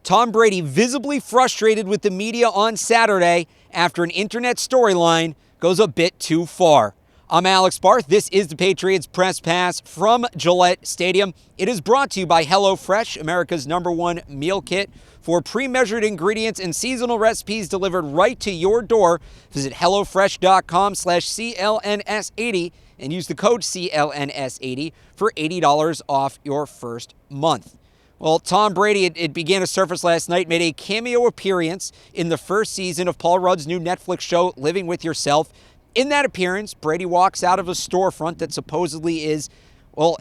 Tom Brady visibly frustrated with the media on Saturday after an internet storyline goes a bit too far. I'm Alex Barth. This is the Patriots Press Pass from Gillette Stadium. It is brought to you by HelloFresh, America's #1 meal kit. For pre-measured ingredients and seasonal recipes delivered right to your door, visit HelloFresh.com/CLNS80 and use the code CLNS80 for $80 off your first month. Well, Tom Brady, it began to surface last night, made a cameo appearance in the first season of Paul Rudd's new Netflix show, Living With Yourself. In that appearance, Brady walks out of a storefront that supposedly is, well,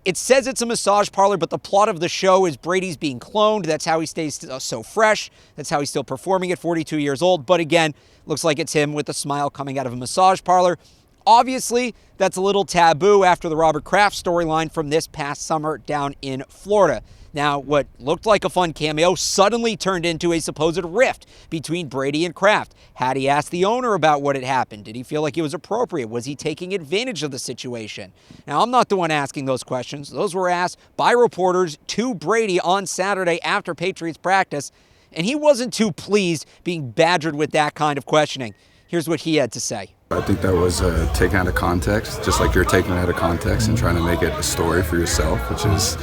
it says it's a massage parlor, but the plot of the show is Brady's being cloned. That's how he stays so fresh. That's how he's still performing at 42 years old. But again, looks like it's him with a smile coming out of a massage parlor. Obviously, that's a little taboo after the Robert Kraft storyline from this past summer down in Florida. Now, what looked like a fun cameo suddenly turned into a supposed rift between Brady and Kraft. Had he asked the owner about what had happened? Did he feel like it was appropriate? Was he taking advantage of the situation? Now, I'm not the one asking those questions. Those were asked by reporters to Brady on Saturday after Patriots practice, and he wasn't too pleased being badgered with that kind of questioning. Here's what he had to say. I think that was taken out of context, just like you're taking it out of context and trying to make it a story for yourself, which is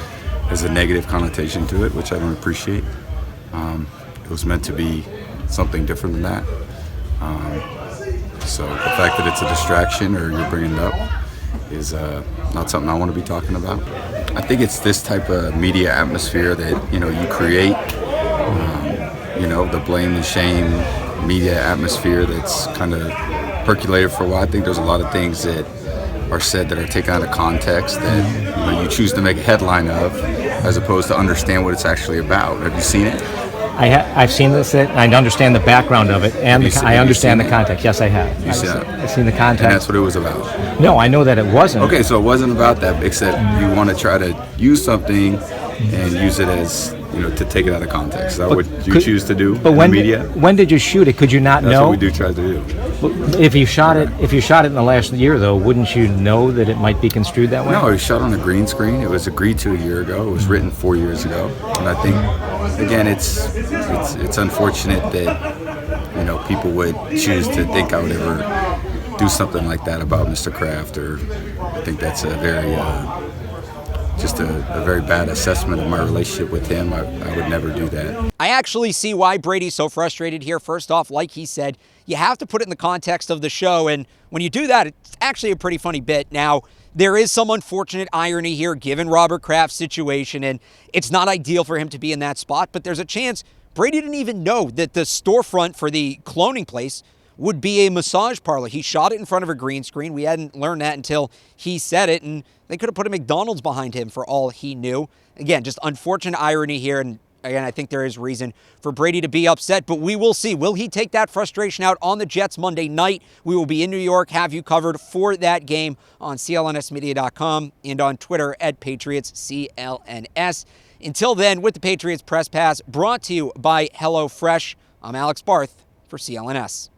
a negative connotation to it, which I don't appreciate. It was meant to be something different than that. So the fact that it's a distraction or you're bringing it up is not something I want to be talking about. I think it's this type of media atmosphere that, you create, the blame and shame media atmosphere that's kind of percolated for a while. I think there's a lot of things that are said that are taken out of context that you choose to make a headline of, as opposed to understand what it's actually about. Have you seen it? I've seen this. I understand the background of it, and I understand the context. Yes, I have. I've seen the context. And that's what it was about? No, I know that it wasn't. Okay, so it wasn't about that, except you want to try to use something and use it as, to take it out of context. Is that what you choose to do in the media? When did you shoot it? Could you not know? That's what we do try to do. If you shot it in the last year, though, wouldn't you know that it might be construed that way? No, it was shot on a green screen. It was agreed to a year ago. It was written 4 years ago. And I think, again, it's unfortunate that, people would choose to think I would ever do something like that about Mr. Kraft. Or I think that's a very a very bad assessment of my relationship with him. I would never do that. I actually see why Brady's so frustrated here. First off, like he said, you have to put it in the context of the show, and when you do that, it's actually a pretty funny bit. Now, there is some unfortunate irony here given Robert Kraft's situation, and it's not ideal for him to be in that spot, but there's a chance Brady didn't even know that the storefront for the cloning place would be a massage parlor. He shot it in front of a green screen. We hadn't learned that until he said it, and they could have put a McDonald's behind him for all he knew. Again, just unfortunate irony here, and again, I think there is reason for Brady to be upset, but we will see. Will he take that frustration out on the Jets Monday night? We will be in New York, have you covered for that game on CLNSmedia.com and on Twitter at PatriotsCLNS. Until then, with the Patriots Press Pass, brought to you by HelloFresh, I'm Alex Barth for CLNS.